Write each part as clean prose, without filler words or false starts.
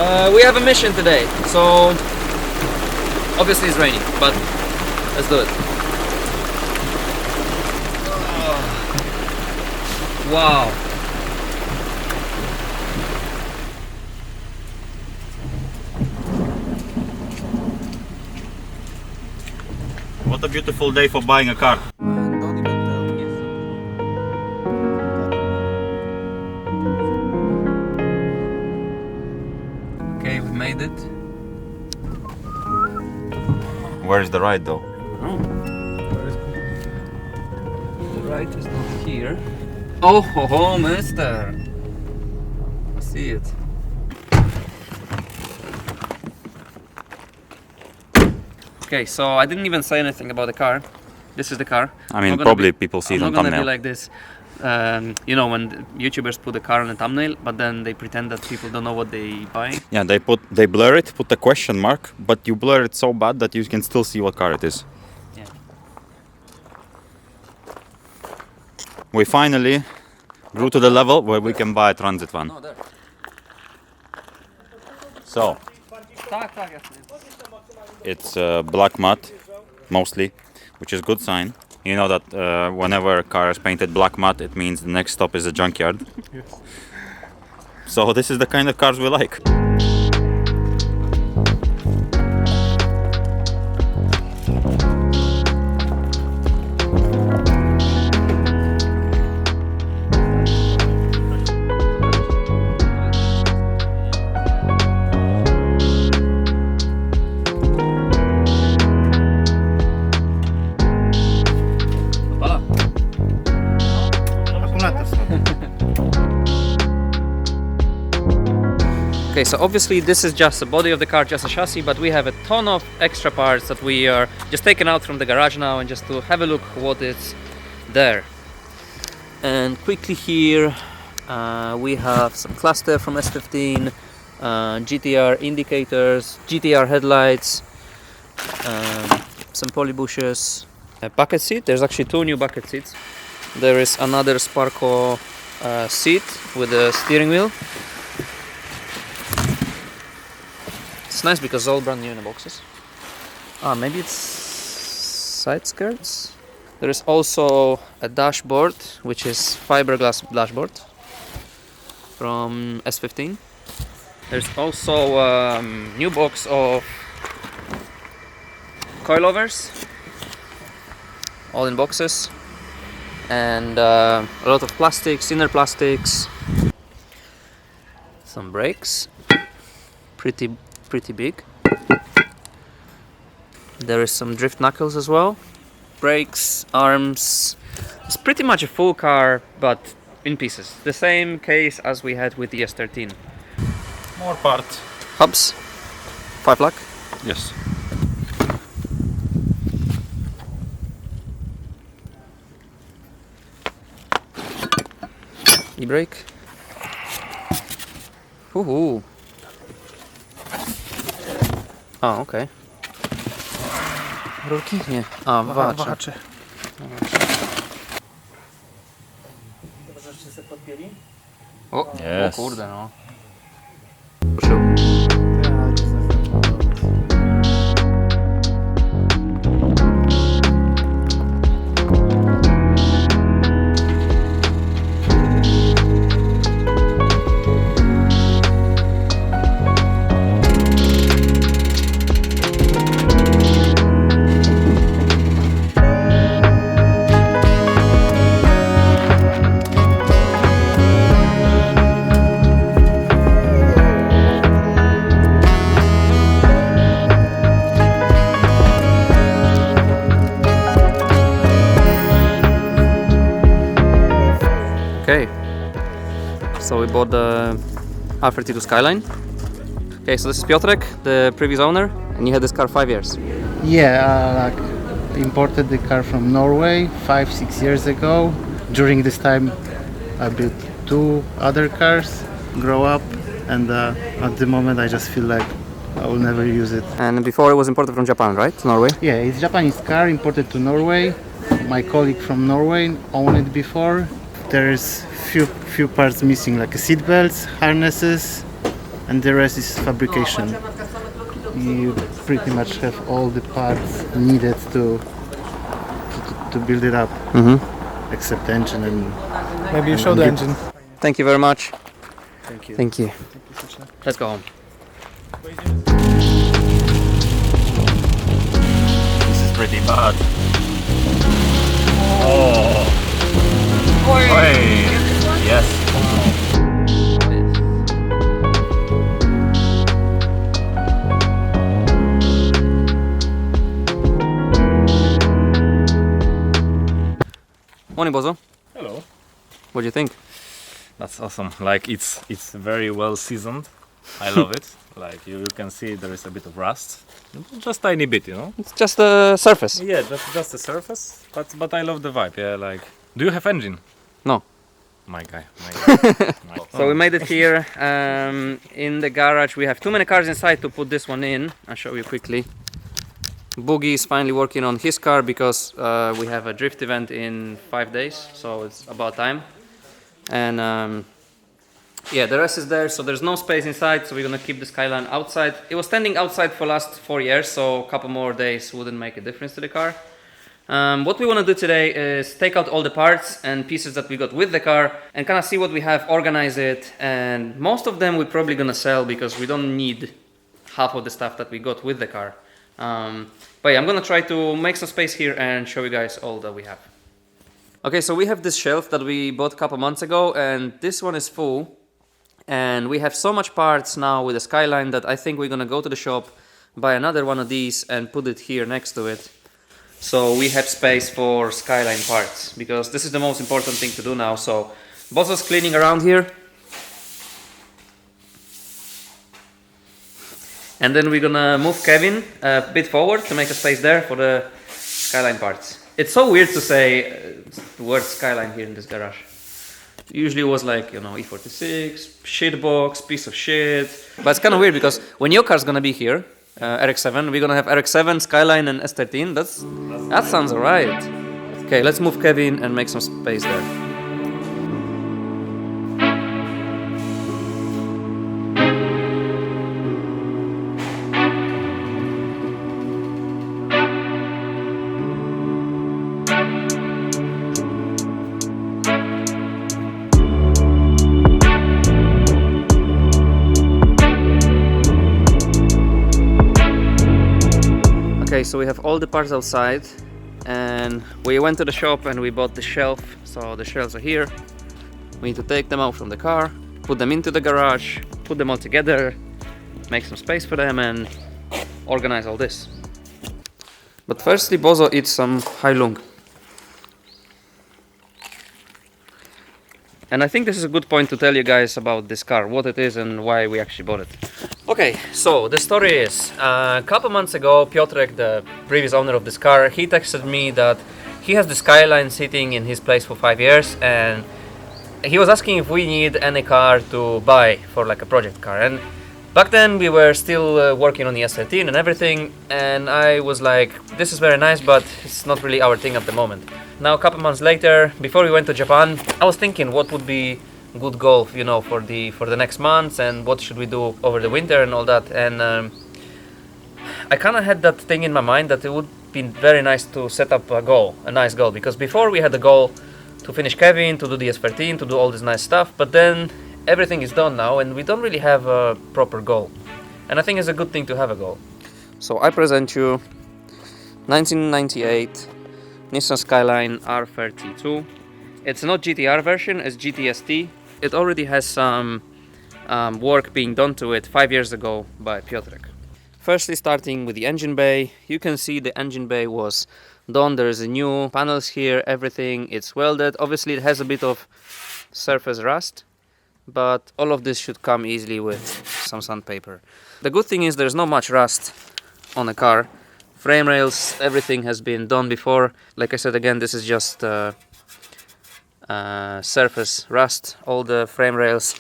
We have a mission today, so obviously it's raining, but let's do it. Wow. What a beautiful day for buying a car. Don't even tell me. Okay, we made it. Where is the ride though? The right is not here. Oh, ho, ho, mister. I see it. Okay, so I didn't even say anything about the car. This is the car. I mean, probably people see it on I'm not gonna thumbnail. be like this. You know, when YouTubers put the car on the thumbnail, but then they pretend that people don't know what they buy. Yeah, they blur it, put a question mark, but you blur it so bad that you can still see what car it is. Yeah. We finally grew to the level where we can buy a transit van. No, there. So, Tak, jasne. it's black matte, mostly, which is good sign. You know that whenever a car is painted black matte, it means the next stop is a junkyard. Yes. So this is the kind of cars we like. Okay, so obviously this is just the body of the car, just a chassis, but we have a ton of extra parts that we are just taking out from the garage now and just to have a look what is there. And quickly here we have some cluster from S15, GTR indicators, GTR headlights, some poly bushes, a bucket seat. There's actually two new bucket seats. There is another Sparco seat with a steering wheel. It's nice because it's all brand new in the boxes. Maybe it's side skirts. There is also a dashboard, which is fiberglass dashboard from S15. There's also a new box of coilovers, all in boxes, and a lot of plastics, inner plastics. Some brakes, pretty big. There is some drift knuckles as well. Brakes, arms. It's pretty much a full car, but in pieces. The same case as we had with the S13. More parts. Hubs, 5 luck. Yes. E-brake. Uhu. A, okej. Rurki? Nie. A, wahacze. Dobrze, że się podpięli? O, Yes. O kurde, no. Okay, so we bought the R32 Skyline. Okay, so this is Piotrek, the previous owner, and you had this car 5 years. Yeah, imported the car from Norway 5-6 years ago. During this time I built 2 other cars, grow up, and at the moment I just feel like I will never use it. And before it was imported from Japan, right? Norway? Yeah, it's Japanese car imported to Norway. My colleague from Norway owned it before. There's few parts missing, like seat belts, harnesses, and the rest is fabrication. You pretty much have all the parts needed to build it up, except engine and Maybe you show the engine. Thank you very much. thank you. Thank you. Let's go home. This is pretty bad. Oh. Yes. Morning, Bozo. Hello. What do you think? That's awesome. Like it's very well seasoned. I love it. Like you can see there is a bit of rust, just tiny bit, you know. It's just the surface. Yeah, just the surface. But I love the vibe. Yeah, like. Do you have engine? No. My guy. So we made it here in the garage. We have too many cars inside to put this one in. I'll show you quickly. Boogie is finally working on his car because we have a drift event in 5 days, so it's about time. And yeah, the rest is there, so there's no space inside, so we're gonna keep the Skyline outside. It was standing outside for last 4 years, so a couple more days wouldn't make a difference to the car. What we want to do today is take out all the parts and pieces that we got with the car and kind of see what we have, organize it, and most of them we're probably gonna sell because we don't need half of the stuff that we got with the car. But yeah, I'm gonna try to make some space here and show you guys all that we have. Okay, so we have this shelf that we bought a couple months ago, and this one is full. And we have so much parts now with the Skyline that I think we're gonna go to the shop, buy another one of these and put it here next to it. So we have space for Skyline parts, because this is the most important thing to do now. So Bozo's cleaning around here. And then we're gonna move Kevin a bit forward to make a space there for the Skyline parts. It's so weird to say the word Skyline here in this garage. Usually it was like, you know, E46, shitbox, piece of shit. But it's kind of weird because when your car's gonna be here, RX-7, we're gonna have RX-7, Skyline and S13. That sounds alright. Okay, let's move Kevin and make some space there. Okay, so we have all the parts outside, and we went to the shop and we bought the shelf. So the shelves are here. We need to take them out from the car, put them into the garage, put them all together, make some space for them and organize all this. But firstly, Bozo eats some Heilung. And I think this is a good point to tell you guys about this car, what it is and why we actually bought it. Okay, so the story is, a couple months ago, Piotrek, the previous owner of this car, he texted me that he has the Skyline sitting in his place for 5 years, and he was asking if we need any car to buy for like a project car. And back then we were still working on the S13 and everything, and I was like, this is very nice, but it's not really our thing at the moment. Now a couple months later, before we went to Japan, I was thinking what would be good goal, you know, for the next months and what should we do over the winter and all that. And I kind of had that thing in my mind that it would be very nice to set up a goal, a nice goal, because before we had the goal to finish Kevin, to do the S13, to do all this nice stuff, but then everything is done now and we don't really have a proper goal. And I think it's a good thing to have a goal. So I present you 1998 Nissan Skyline R32. It's not GTR version, it's GTST. It already has some work being done to it 5 years ago by Piotrek. Firstly, starting with the engine bay, you can see the engine bay was done. There's a new panels here, everything, it's welded. Obviously it has a bit of surface rust, but all of this should come easily with some sandpaper. The good thing is there's not much rust on the car. Frame rails, everything has been done before. Like I said again, this is just surface rust. All the frame rails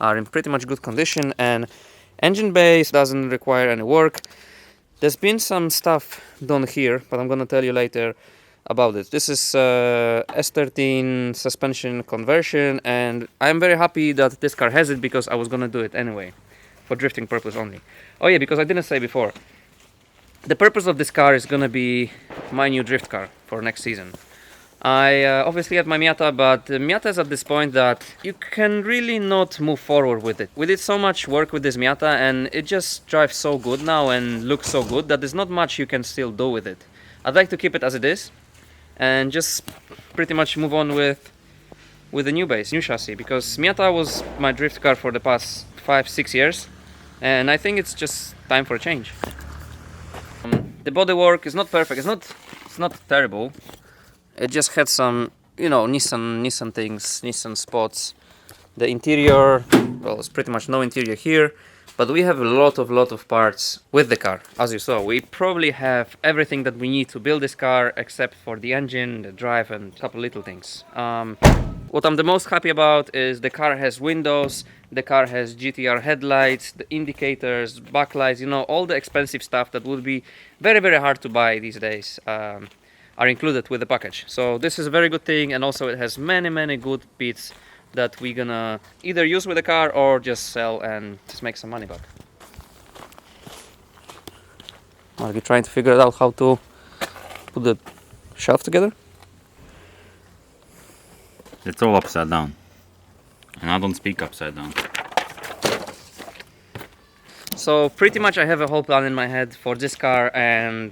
are in pretty much good condition, and engine base doesn't require any work. There's been some stuff done here, but I'm gonna tell you later about it. This is S13 suspension conversion, and I'm very happy that this car has it because I was gonna do it anyway. for drifting purpose only. Oh yeah, because I didn't say before, the purpose of this car is gonna be my new drift car for next season. I obviously have my Miata, but the Miata is at this point that you can really not move forward with it. We did so much work with this Miata and it just drives so good now and looks so good that there's not much you can still do with it. I'd like to keep it as it is and just pretty much move on with the new base, new chassis, because Miata was my drift car for the past 5-6 years and I think it's just time for a change. The bodywork is not perfect, it's not terrible. It just had some, you know, Nissan things, Nissan spots. The interior, well, it's pretty much no interior here, but we have a lot of parts with the car. As you saw, we probably have everything that we need to build this car except for the engine, the drive and a couple little things. What I'm the most happy about is the car has windows, the car has GTR headlights, the indicators, backlights, you know, all the expensive stuff that would be very hard to buy these days. Are included with the package. So this is a very good thing, and also it has many good bits that we're gonna either use with the car or just sell and just make some money back. Are you trying to figure out how to put the shelf together? It's all upside down. And I don't speak upside down. So pretty much I have a whole plan in my head for this car, and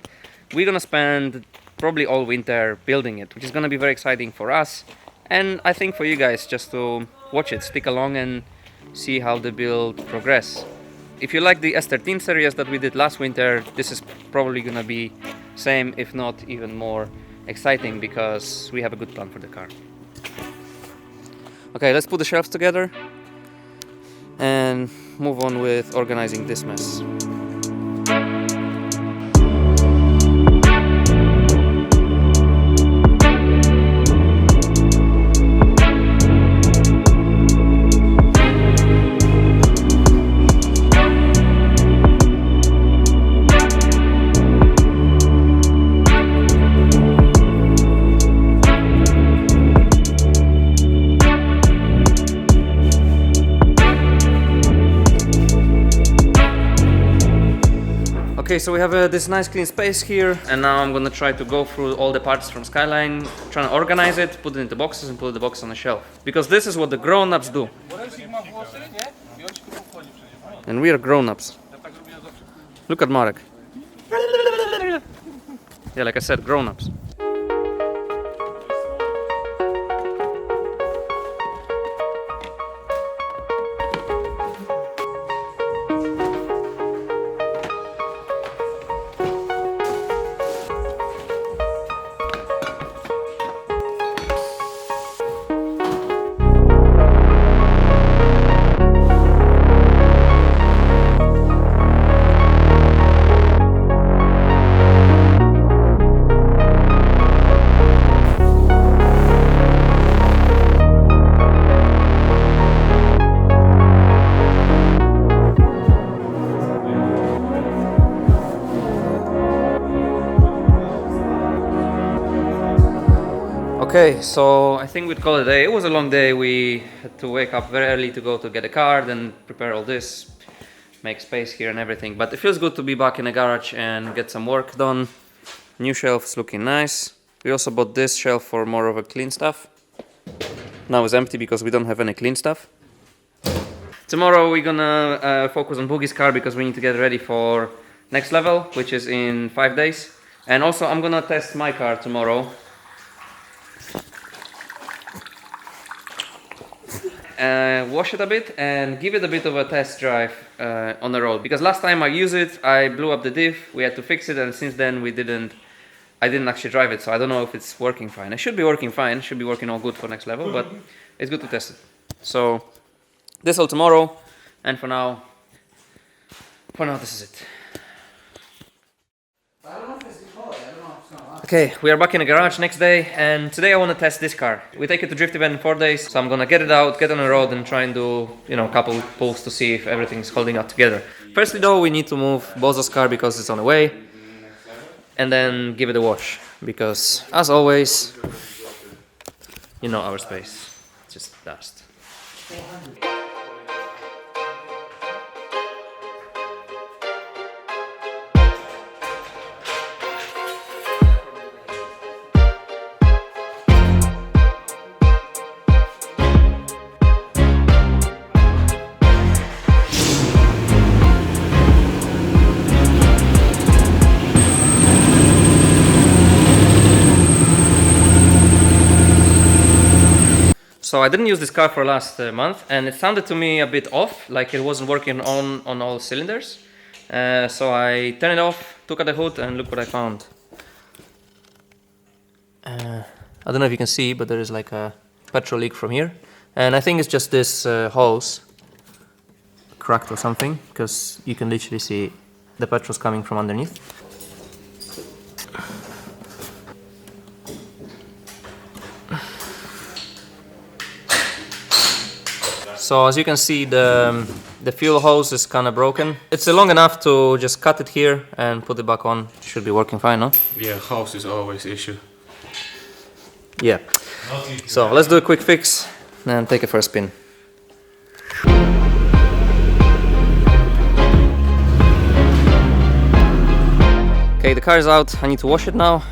we're gonna spend probably all winter building it, which is going to be very exciting for us and I think for you guys, just to watch it, stick along and see how the build progress. If you like the S13 series that we did last winter, this is probably going to be same, if not even more exciting, because we have a good plan for the car. Okay, let's put the shelves together and move on with organizing this mess. Okay, so we have this nice clean space here, and now I'm gonna try to go through all the parts from Skyline, trying to organize it, put it into boxes and put the box on the shelf. Because this is what the grown-ups do. And we are grown-ups. Look at Marek. Yeah, like I said, grown-ups. Okay, so I think we'd call it a day. It was a long day. We had to wake up very early to go to get a car, then prepare all this, make space here and everything. But it feels good to be back in the garage and get some work done. New shelves looking nice. We also bought this shelf for more of a clean stuff. Now it's empty because we don't have any clean stuff. Tomorrow we're gonna focus on Boogie's car because we need to get ready for next level, which is in 5 days. And also I'm gonna test my car tomorrow. Wash it a bit and give it a bit of a test drive on the road, because last time I used it I blew up the diff, we had to fix it, and since then I didn't actually drive it, so I don't know if it's working fine. It should be working fine, should be working all good for next level, but it's good to test it. So this all tomorrow, and for now this is it. Okay, we are back in the garage next day, and today I want to test this car. We take it to drift event in 4 days, so I'm gonna get it out, get on the road and try and do, you know, a couple pulls to see if everything's holding up together. Firstly though, we need to move Bozo's car because it's on the way, and then give it a wash, because as always, you know our space, just dust. So I didn't use this car for last month, and it sounded to me a bit off, like it wasn't working on all cylinders. So I turned it off, took out the hood, and look what I found. I don't know if you can see, but there is like a petrol leak from here. And I think it's just this hose cracked or something, because you can literally see the petrol's coming from underneath. So as you can see, the fuel hose is kind of broken. It's long enough to just cut it here and put it back on. Should be working fine, no? Yeah, hose is always issue. Yeah. So let's do a quick fix and take it for a spin. Okay, the car is out. I need to wash it now.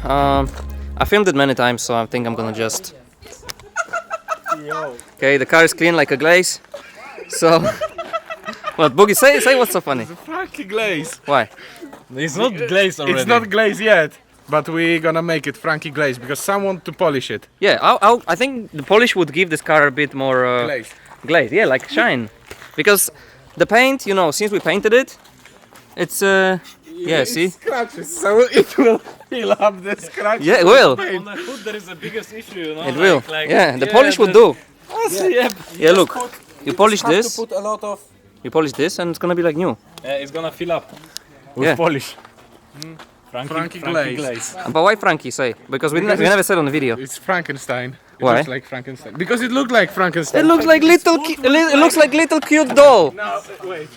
I filmed it many times, so I think I'm gonna just... Okay, the car is clean like a glaze. So... What, Boogie, say what's so funny? It's a Frankie glaze. Why? It's not glazed already. It's not glaze yet, but we're gonna make it Frankie glaze because someone want to polish it. Yeah, I think the polish would give this car a bit more... Glaze. Glaze, yeah, like shine. Because the paint, you know, since we painted it, it's... Yeah, see? Scratches, so it will fill up the scratches. Yeah, it will. On the hood there is the biggest issue, you know? It will. Yeah, the polish would do. Yeah, Yeah, look. You polish this, Put a lot of you polish this, and it's gonna be like new. it's gonna fill up with Yeah. polish. Frankie glaze. But why Frankie, say? Because we never said on the video. It's Frankenstein. It Why? looks like Frankenstein. Because it looked like Frankenstein. It looks like it looks like little cute doll. No, wait.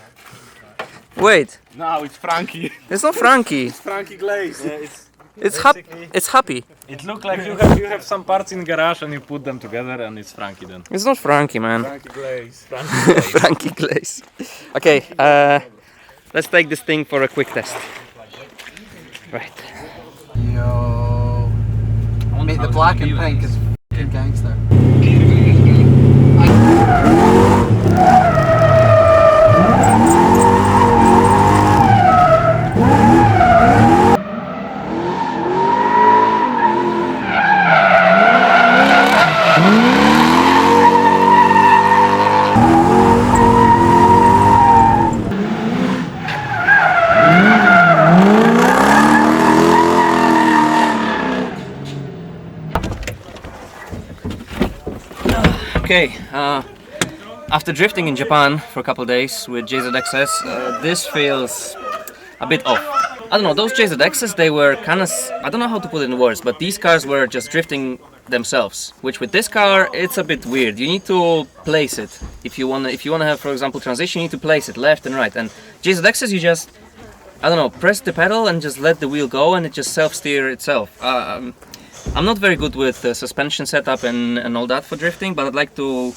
Wait, No, it's Frankie. it's not Frankie. Frankie glaze. It's happy. It's happy. It looks like you have some parts in garage and you put them together and it's Frankie then. It's not Frankie, man. Frankie glaze. Frankie glaze. Okay, let's take this thing for a quick test. Right. Yo. Mate, the black and pink is f***ing gangster. Okay, after drifting in Japan for a couple of days with JZXs, this feels a bit off. I don't know, those JZXs, they were kind of, I don't know how to put it in words, but these cars were just drifting themselves, which with this car, it's a bit weird. You need to place it. If you wanna have, for example, transition, you need to place it left and right. And JZXs, you just, I don't know, press the pedal and just let the wheel go and it just self-steer itself. I'm not very good with suspension setup and all that for drifting, but I'd like to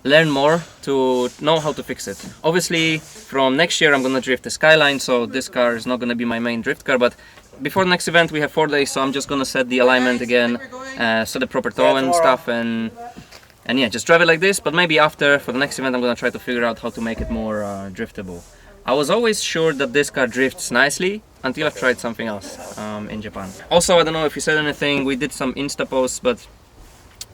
learn more to know how to fix it. Obviously, from next year I'm gonna drift the Skyline, so this car is not gonna be my main drift car, but before the next event we have 4 days, so I'm just gonna set the alignment again, set the proper toe and stuff, and yeah, just drive it like this, but maybe after, for the next event, I'm gonna try to figure out how to make it more driftable. I was always sure that this car drifts nicely until I've tried something else in Japan. Also, I don't know if you said anything, we did some Insta posts, but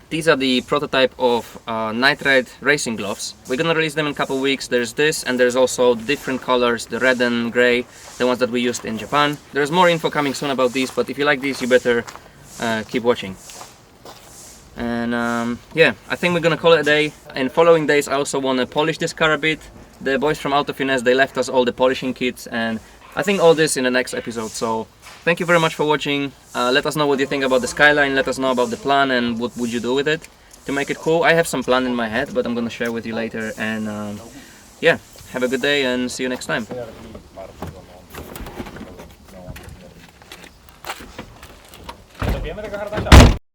these are the prototype of Nightride racing gloves. We're gonna release them in a couple weeks. There's this, and there's also different colors, the red and gray, the ones that we used in Japan. There's more info coming soon about these, but if you like these, you better keep watching. And yeah, I think we're gonna call it a day. In following days, I also wanna polish this car a bit. The boys from Auto Finesse, they left us all the polishing kits, and I think all this in the next episode. So thank you very much for watching. Let us know what you think about the Skyline, let us know about the plan and what would you do with it to make it cool. I have some plan in my head, but I'm gonna share with you later. And yeah, have a good day and see you next time.